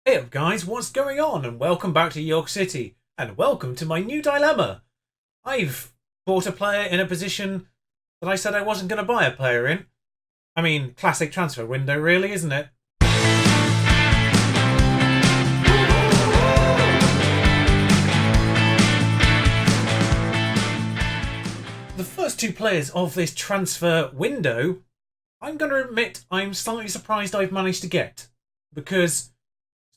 Hey up guys, what's going on? And welcome back to York City. And welcome to my new dilemma. I've bought a player in a position that I said I wasn't going to buy a player in. I mean, classic transfer window really, isn't it? The first two players of this transfer window, I'm going to admit I'm slightly surprised I've managed to get. Because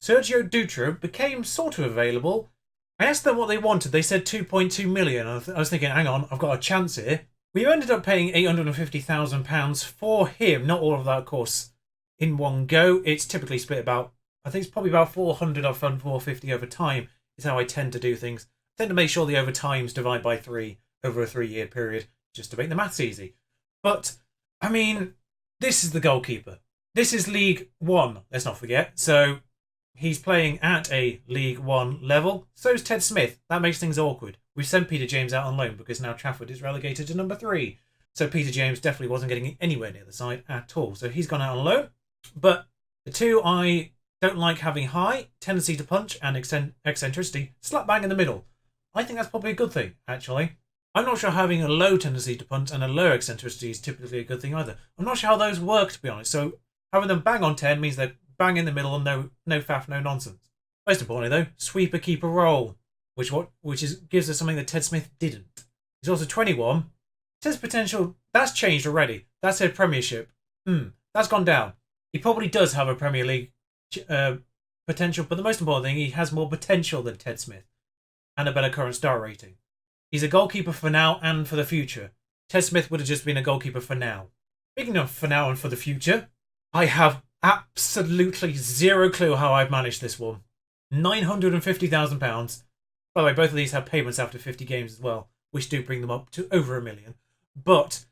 Sergio Dutra became sort of available. I asked them what they wanted. They said 2.2 million. I was thinking, hang on, I've got a chance here. We ended up paying £850,000 for him. Not all of that, of course, in one go. It's typically split about, I think it's probably about 400 or 450 over time is how I tend to do things. I tend to make sure the overtimes divide by 3 over a 3-year period just to make the maths easy. But, I mean, this is the goalkeeper. This is League One, let's not forget. So he's playing at a League One level. So's Ted Smith. That makes things awkward. We've sent Peter James out on loan because now Trafford is relegated to number 3. So Peter James definitely wasn't getting anywhere near the side at all. So he's gone out on loan. But the two I don't like having high, tendency to punch and eccentricity, slap bang in the middle. I think that's probably a good thing, actually. I'm not sure having a low tendency to punch and a low eccentricity is typically a good thing either. I'm not sure how those work, to be honest. So having them bang on 10 means they're bang in the middle and no faff, no nonsense. Most importantly, though, sweeper keeper roll, which gives us something that Ted Smith didn't. He's also 21. Says potential. That's changed already. That said Premiership. That's gone down. He probably does have a Premier League potential, but the most important thing, he has more potential than Ted Smith and a better current star rating. He's a goalkeeper for now and for the future. Ted Smith would have just been a goalkeeper for now. Speaking of for now and for the future, I have absolutely zero clue how I've managed this one. £950,000. By the way, both of these have payments after 50 games as well, which do bring them up to over £1 million. But,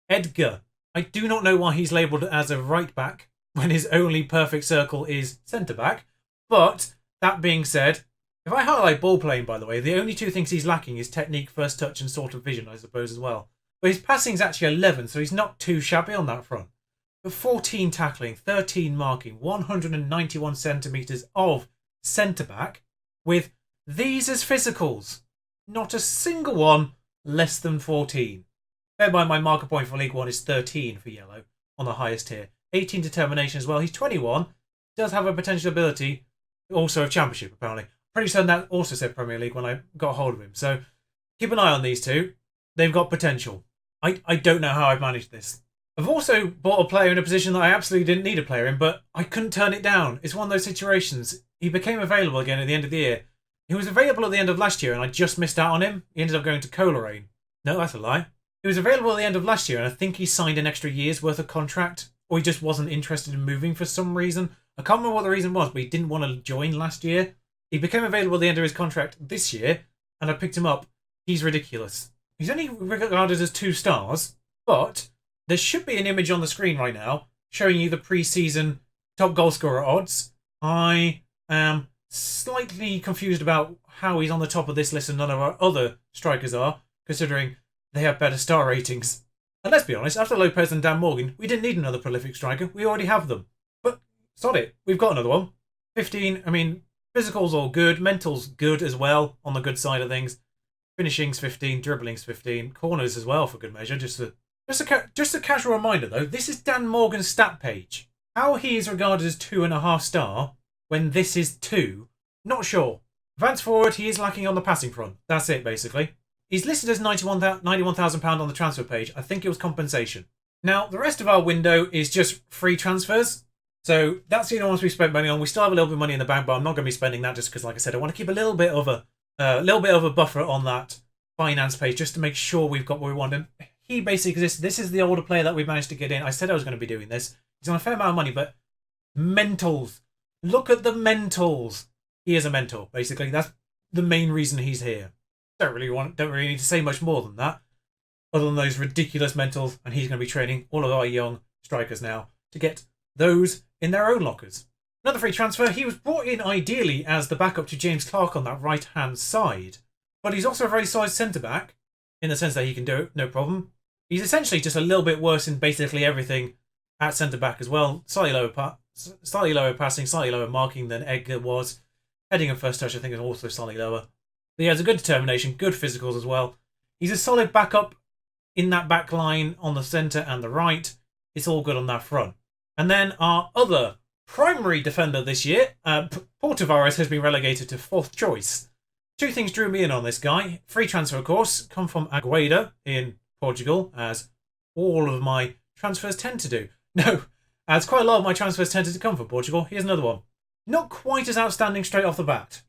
Edgar. I do not know why he's labelled as a right back when his only perfect circle is centre back. But, that being said, if I highlight ball playing, by the way, the only two things he's lacking is technique, first touch, and sort of vision, I suppose, as well. But his passing's actually 11, so he's not too shabby on that front. But 14 tackling, 13 marking, 191 centimetres of centre-back, with these as physicals. Not a single one less than 14. Bear in mind my marker point for League One is 13 for yellow, on the highest tier. 18 determination as well. He's 21, does have a potential ability, also of Championship, apparently. Pretty certain that also said Premier League when I got hold of him. So keep an eye on these two. They've got potential. I don't know how I've managed this. I've also bought a player in a position that I absolutely didn't need a player in, but I couldn't turn it down. It's one of those situations. He became available again at the end of the year. He was available at the end of last year and I just missed out on him. He ended up going to Coleraine. No, that's a lie. He was available at the end of last year and I think he signed an extra year's worth of contract, or he just wasn't interested in moving for some reason. I can't remember what the reason was, but he didn't want to join last year. He became available at the end of his contract this year, and I picked him up. He's ridiculous. He's only regarded as 2 stars, but there should be an image on the screen right now showing you the pre-season top goal scorer odds. I am slightly confused about how he's on the top of this list and none of our other strikers are, considering they have better star ratings. And let's be honest, after Lopez and Dan Morgan, we didn't need another prolific striker. We already have them. But, sod it, we've got another one. 15, I mean, physical's all good, mental's good as well, on the good side of things. Finishing's 15, dribbling's 15, corners as well for good measure. Just a casual reminder though, this is Dan Morgan's stat page. How he is regarded as 2.5 star when this is 2, not sure. Advance forward, he is lacking on the passing front. That's it basically. He's listed as £91,000 on the transfer page. I think it was compensation. Now, the rest of our window is just free transfers. So that's the only ones we spent money on. We still have a little bit of money in the bank, but I'm not going to be spending that just because, like I said, I want to keep a little bit of a buffer on that finance page just to make sure we've got what we want. And he basically exists. This is the older player that we've managed to get in. I said I was going to be doing this. He's on a fair amount of money, but mentals. Look at the mentals. He is a mentor, basically. That's the main reason he's here. Don't really need to say much more than that, other than those ridiculous mentals. And he's going to be training all of our young strikers now to get those in their own lockers. Another free transfer. He was brought in ideally as the backup to James Clark on that right-hand side, but he's also a very solid centre-back in the sense that he can do it, no problem. He's essentially just a little bit worse in basically everything at centre-back as well. Slightly Slightly lower passing, slightly lower marking than Edgar was. Heading and first touch, I think, is also slightly lower. But he has a good determination, good physicals as well. He's a solid backup in that back line on the centre and the right. It's all good on that front. And then our other primary defender this year, Paul Tavares, has been relegated to 4th choice. Two things drew me in on this guy. Free transfer, of course, come from Agueda in Portugal, as all of my transfers tend to do. No, as quite a lot of my transfers tended to come from Portugal. Here's another one. Not quite as outstanding straight off the bat.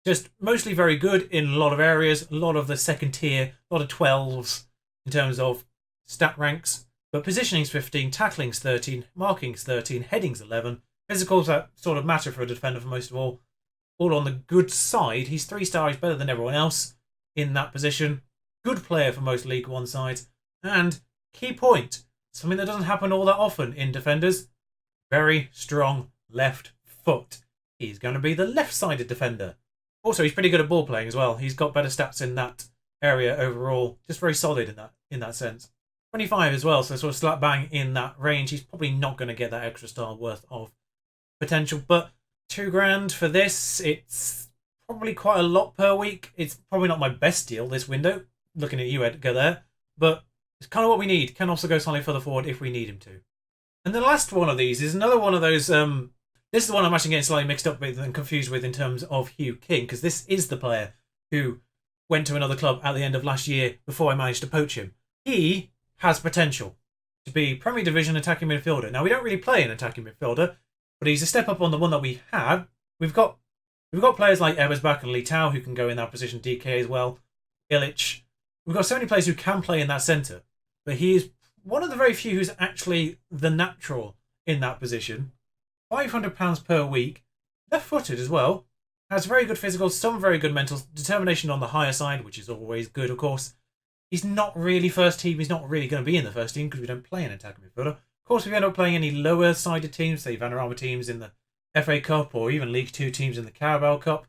Just mostly very good in a lot of areas, a lot of the second tier, a lot of 12s in terms of stat ranks. But positioning's 15, tackling's 13, marking's 13, heading's 11. Physicals that sort of matter for a defender for most of all on the good side. He's 3-star, he's better than everyone else in that position. Good player for most League One sides. And key point, something that doesn't happen all that often in defenders, very strong left foot. He's going to be the left-sided defender. Also, he's pretty good at ball playing as well. He's got better stats in that area overall. Just very solid in that sense. 25 as well, so sort of slap bang in that range. He's probably not going to get that extra star worth of potential, but £2,000 for this, it's probably quite a lot per week. It's probably not my best deal this window, looking at you, Edgar, there, but it's kind of what we need. Can also go slightly further forward if we need him to. And the last one of these is another one of those, this is the one I'm actually getting slightly mixed up with and confused with in terms of Hugh King, because this is the player who went to another club at the end of last year before I managed to poach him. He has potential to be Premier Division attacking midfielder. Now, we don't really play an attacking midfielder, but he's a step up on the one that we had. We've got players like Ebersbach and Lee Tao who can go in that position, DK as well, Illich. We've got so many players who can play in that centre, but he is one of the very few who's actually the natural in that position. £500 per week, left-footed as well, has very good physical, some very good mental, determination on the higher side, which is always good, of course. He's not really first team, he's not really going to be in the first team because we don't play an attacking midfielder. Of course, if we end up playing any lower-sided teams, say Vanarama teams in the FA Cup or even League 2 teams in the Carabao Cup,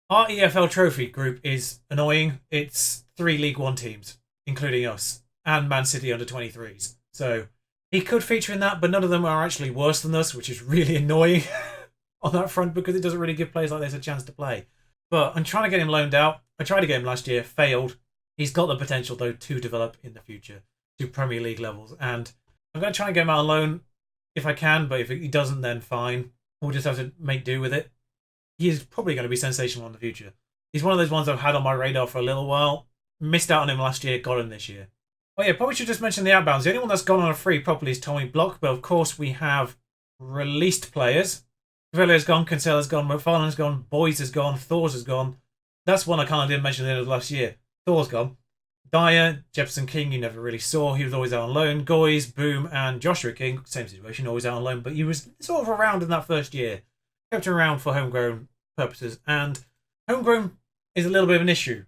our EFL trophy group is annoying. It's 3 League 1 teams, including us, and Man City under 23s. So he could feature in that, but none of them are actually worse than us, which is really annoying on that front because it doesn't really give players like this a chance to play. But I'm trying to get him loaned out. I tried to get him last year, failed. He's got the potential, though, to develop in the future to Premier League levels. And I'm going to try and get him out on loan if I can, but if he doesn't, then fine. We'll just have to make do with it. He is probably going to be sensational in the future. He's one of those ones I've had on my radar for a little while. Missed out on him last year, got him this year. Oh yeah, probably should just mention the outbounds. The only one that's gone on a free properly is Tommy Block, but of course we have released players. Cavellier's gone, Cancella's gone, McFarlane's gone, Boys has gone, Thors has gone. That's one I kind of didn't mention at the end of last year. Thor's gone. Dyer, Jefferson King, you never really saw. He was always out on loan. Goys, Boom, and Joshua King, same situation, always out on loan, but he was sort of around in that first year. Kept him around for homegrown purposes, and homegrown is a little bit of an issue,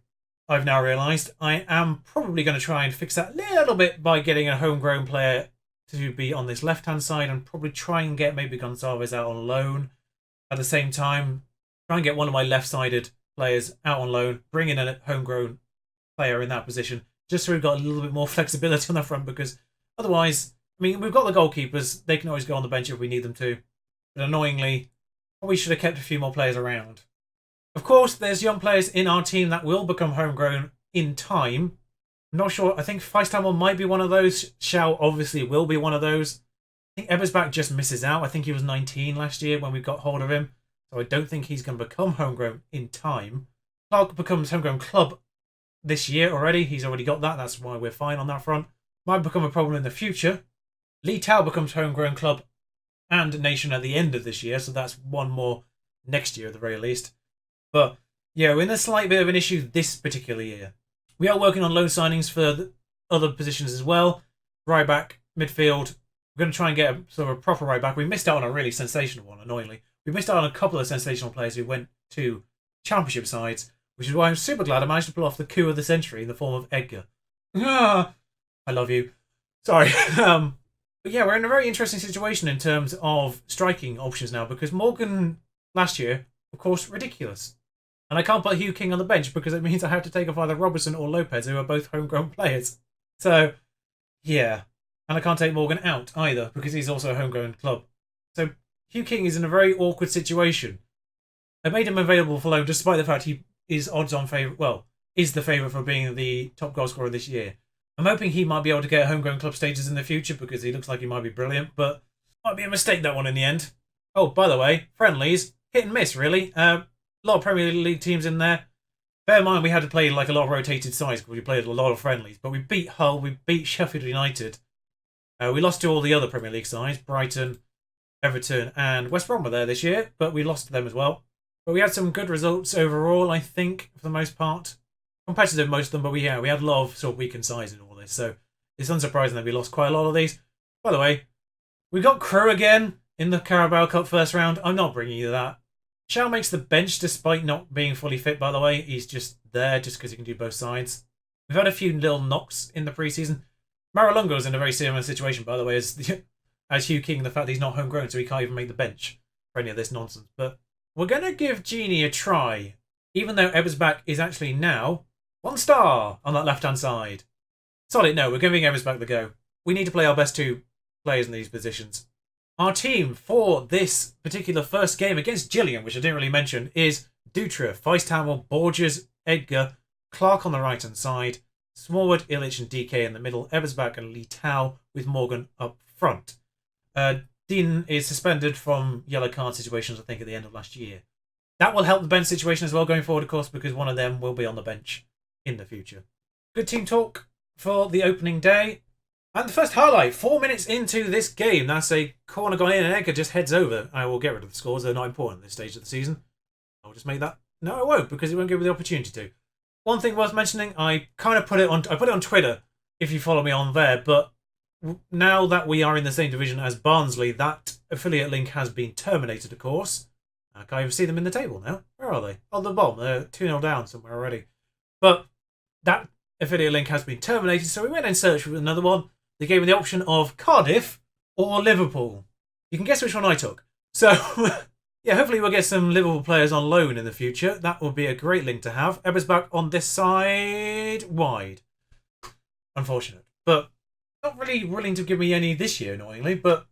I've now realised. I am probably going to try and fix that a little bit by getting a homegrown player to be on this left-hand side and probably try and get maybe Gonçalves out on loan at the same time. Try and get one of my left-sided players out on loan, bring in a homegrown player in that position, just so we've got a little bit more flexibility on the front, because otherwise, I mean, we've got the goalkeepers, they can always go on the bench if we need them to, but annoyingly, we should have kept a few more players around. Of course, there's young players in our team that will become homegrown in time. I'm not sure, I think Feistamel might be one of those, Shao obviously will be one of those. I think Ebersbach just misses out. I think he was 19 last year when we got hold of him, so I don't think he's going to become homegrown in time. Clark becomes homegrown club this year already. He's already got that. That's why we're fine on that front. Might become a problem in the future. Lee Tao becomes homegrown club and nation at the end of this year, so that's one more next year at the very least. But yeah, we're in a slight bit of an issue this particular year. We are working on loan signings for the other positions as well. Right back, midfield. We're going to try and get a sort of a proper right back. We missed out on a really sensational one, annoyingly. We missed out on a couple of sensational players who went to championship sides, which is why I'm super glad I managed to pull off the coup of the century in the form of Edgar. Ah, I love you. Sorry. But yeah, we're in a very interesting situation in terms of striking options now, because Morgan last year, of course, ridiculous. And I can't put Hugh King on the bench because it means I have to take off either Robertson or Lopez, who are both homegrown players. So, yeah. And I can't take Morgan out either because he's also a homegrown club. So Hugh King is in a very awkward situation. I made him available for loan despite the fact he is odds-on favourite. Well, is the favourite for being the top goal scorer this year. I'm hoping he might be able to get homegrown club status in the future because he looks like he might be brilliant, but might be a mistake that one in the end. Oh, by the way, friendlies, hit and miss really. A lot of Premier League teams in there. Bear in mind we had to play like a lot of rotated sides because we played a lot of friendlies, but we beat Hull, we beat Sheffield United. We lost to all the other Premier League sides, Brighton, Everton and West Brom were there this year, but we lost to them as well. But we had some good results overall, I think, for the most part. Competitive, most of them, but we had a lot of sort of weakened sides in all this, so it's unsurprising that we lost quite a lot of these. By the way, we got Crew again in the Carabao Cup first round. I'm not bringing you that. Shao makes the bench despite not being fully fit, by the way. He's just there just because he can do both sides. We've had a few little knocks in the preseason. Maralungo's in a very similar situation, by the way, as Hugh King, the fact that he's not homegrown, so he can't even make the bench for any of this nonsense. But we're going to give Genie a try, even though Ebersbach is actually now 1 star on that left-hand side. Solid, no, we're giving Ebersbach the go. We need to play our best 2 players in these positions. Our team for this particular first game against Gillingham, which I didn't really mention, is Dutra, Feist-Hamill, Borges, Edgar, Clark on the right-hand side, Smallwood, Illich and DK in the middle, Ebersbach and Lee Tao with Morgan up front. Dean is suspended from yellow card situations, I think, at the end of last year. That will help the bench situation as well going forward, of course, because one of them will be on the bench in the future. Good team talk for the opening day. And the first highlight, 4 minutes into this game. That's a corner gone in and Edgar just heads over. I will get rid of the scores. They're not important at this stage of the season. I'll just make that. No, I won't, because it won't give me the opportunity to. One thing worth mentioning, I put it on Twitter, if you follow me on there, but now that we are in the same division as Barnsley, that affiliate link has been terminated, of course. I can't even see them in the table now. Where are they? Oh, the bottom. They're 2-0 down somewhere already. But that affiliate link has been terminated, so we went in search for another one. They gave me the option of Cardiff or Liverpool. You can guess which one I took. So, yeah, hopefully we'll get some Liverpool players on loan in the future. That would be a great link to have. Ebersbach on this side, wide. Unfortunate. But not really willing to give me any this year, annoyingly. But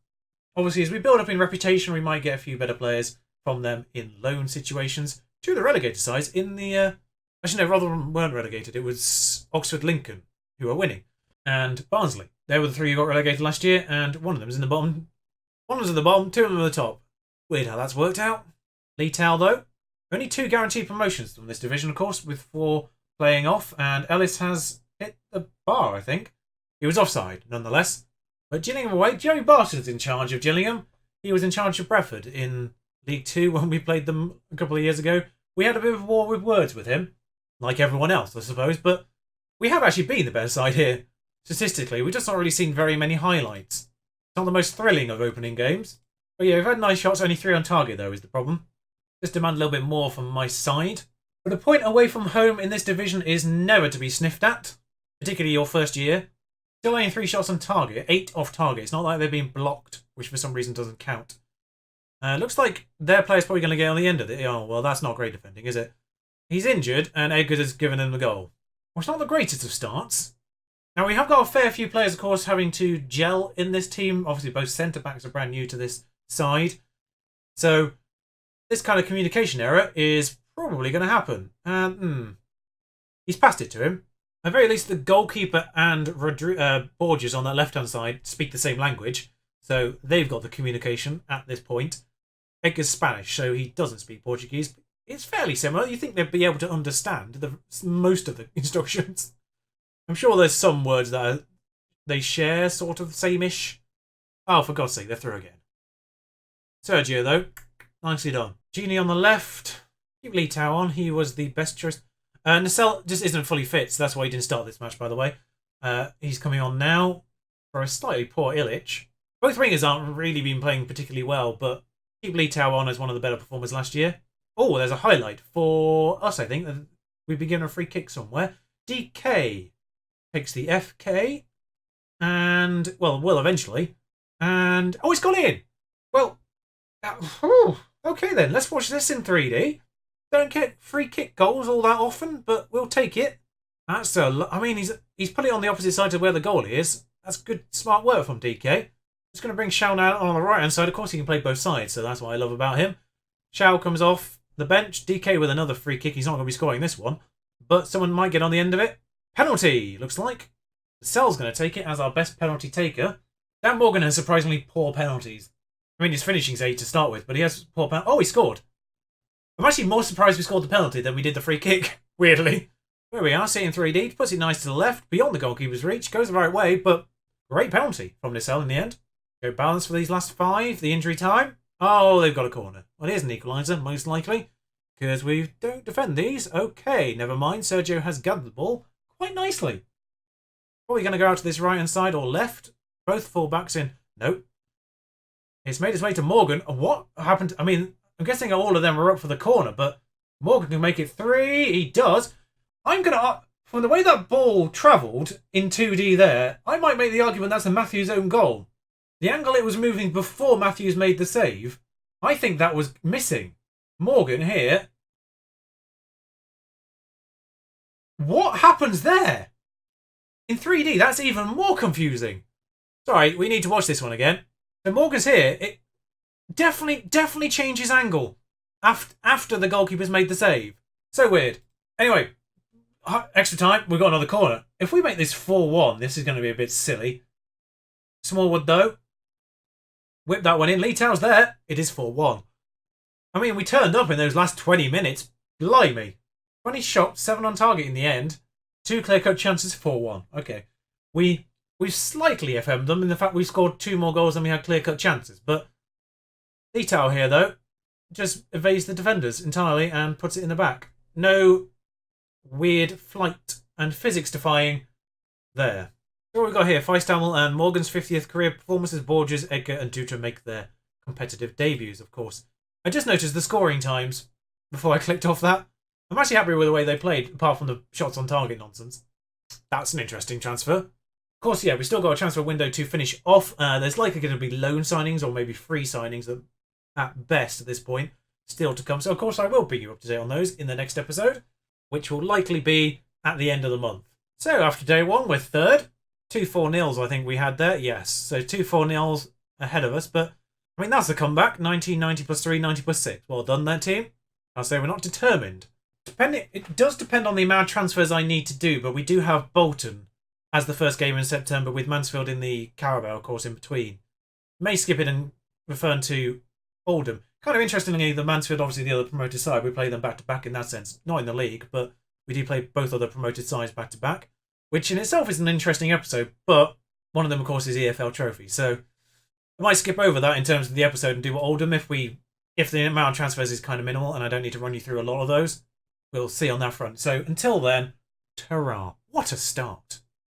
obviously, as we build up in reputation, we might get a few better players from them in loan situations to the relegated sides in the... Actually, no, Rotherham weren't relegated. It was Oxford Lincoln who are winning. And Barnsley. They were the 3 who got relegated last year, and one of them is in the bottom. One was at the bottom, 2 of them are at the top. Weird how that's worked out. Lee Towell, though. Only 2 guaranteed promotions from this division, of course, with 4 playing off, and Ellis has hit the bar, I think. He was offside, nonetheless. But Gillingham away. Joey Barton's in charge of Gillingham. He was in charge of Bradford in League 2 when we played them a couple of years ago. We had a bit of a war with words with him, like everyone else, I suppose, but we have actually been the better side here. Statistically, we've just not really seen very many highlights. It's not the most thrilling of opening games. But yeah, we've had nice shots, only 3 on target though is the problem. Just demand a little bit more from my side. But a point away from home in this division is never to be sniffed at, particularly your first year. Still only 3 shots on target, 8 off target. It's not like they've been blocked, which for some reason doesn't count. Looks like their player's probably going to get on the end of it. Oh, well, that's not great defending, is it? He's injured, and Edgar has given him the goal. Well, it's not the greatest of starts. Now, we have got a fair few players, of course, having to gel in this team. Obviously, both centre-backs are brand new to this side. So, this kind of communication error is probably going to happen. And, he's passed it to him. At the very least, the goalkeeper and Borges on that left-hand side speak the same language. So, they've got the communication at this point. Edgar's Spanish, so he doesn't speak Portuguese. It's fairly similar. You think they'd be able to understand most of the instructions. I'm sure there's some words that they share, sort of same-ish. Oh, for God's sake, they're through again. Sergio, though, nicely done. Genie on the left. Keep Lee Tao on. He was the best choice. Nacelle just isn't fully fit, so that's why he didn't start this match, by the way. He's coming on now for a slightly poor Illich. Both wingers aren't really been playing particularly well, but keep Lee Tao on as one of the better performers last year. Oh, there's a highlight for us, I think. We've been given a free kick somewhere. DK takes the FK, and, well, will eventually. And, oh, it's gone in! Well, okay then, let's watch this in 3D. Don't get free kick goals all that often, but we'll take it. That's I mean, he's put it on the opposite side to where the goal is. That's good, smart work from DK. Just going to bring Shao now on the right-hand side. Of course, he can play both sides, so that's what I love about him. Shao comes off the bench. DK with another free kick. He's not going to be scoring this one, but someone might get on the end of it. Penalty, looks like. Cell's going to take it as our best penalty taker. Dan Morgan has surprisingly poor penalties. I mean, his finishing's 8 to start with, but he has poor penalty. Oh, he scored. I'm actually more surprised we scored the penalty than we did the free kick, weirdly. There we are, seeing 3D. Puts it nice to the left, beyond the goalkeeper's reach. Goes the right way, but great penalty from Nicelle in the end. Go balance for these last 5. The injury time. Oh, they've got a corner. Well, here's an equaliser, most likely. Because we don't defend these. Okay, never mind. Sergio has gathered the ball quite nicely. Probably going to go out to this right-hand side or left. Both full-backs in. Nope. It's made its way to Morgan. What happened? I mean, I'm guessing all of them are up for the corner, but Morgan can make it 3. He does. I'm going to... From the way that ball travelled in 2D there, I might make the argument that's a Matthews' own goal. The angle it was moving before Matthews made the save, I think that was missing. Morgan here. What happens there? In 3D, that's even more confusing. Sorry, we need to watch this one again. So Morgan's here. It definitely changes angle after the goalkeeper's made the save. So weird. Anyway, extra time. We've got another corner. If we make this 4-1, this is going to be a bit silly. Smallwood, though. Whip that one in. Lee Tao's there. It is 4-1. I mean, we turned up in those last 20 minutes. Blimey. 20 shots, 7 on target in the end. 2 clear-cut chances, 4-1. Okay. We've slightly FM'd them in the fact we scored 2 more goals than we had clear-cut chances. But Lee Tao here, though, just evades the defenders entirely and puts it in the back. No weird flight and physics-defying there. So what we've got here, Feistamel and Morgan's 50th career performances. Borges, Edgar and Dutra make their competitive debuts, of course. I just noticed the scoring times before I clicked off that. I'm actually happy with the way they played, apart from the shots on target nonsense. That's an interesting transfer. Of course, yeah, we've still got a transfer window to finish off. There's likely going to be loan signings or maybe free signings at best at this point, still to come. So, of course, I will bring you up to date on those in the next episode, which will likely be at the end of the month. So, after day 1, we're third. 2 4-0s, I think we had there. Yes, so 2 4-0s ahead of us. But, I mean, that's a comeback. 1990 plus 3, 90 plus 6. Well done there, team. I'll say we're not determined. It does depend on the amount of transfers I need to do, but we do have Bolton as the first game in September with Mansfield in the Carabao, of course, in between. May skip it and return to Oldham. Kind of interestingly, the Mansfield, obviously the other promoted side, we play them back-to-back in that sense. Not in the league, but we do play both other promoted sides back-to-back, which in itself is an interesting episode, but one of them, of course, is EFL Trophy. So I might skip over that in terms of the episode and do Oldham if the amount of transfers is kind of minimal and I don't need to run you through a lot of those. We'll see on that front. So until then, ta-ra. What a start.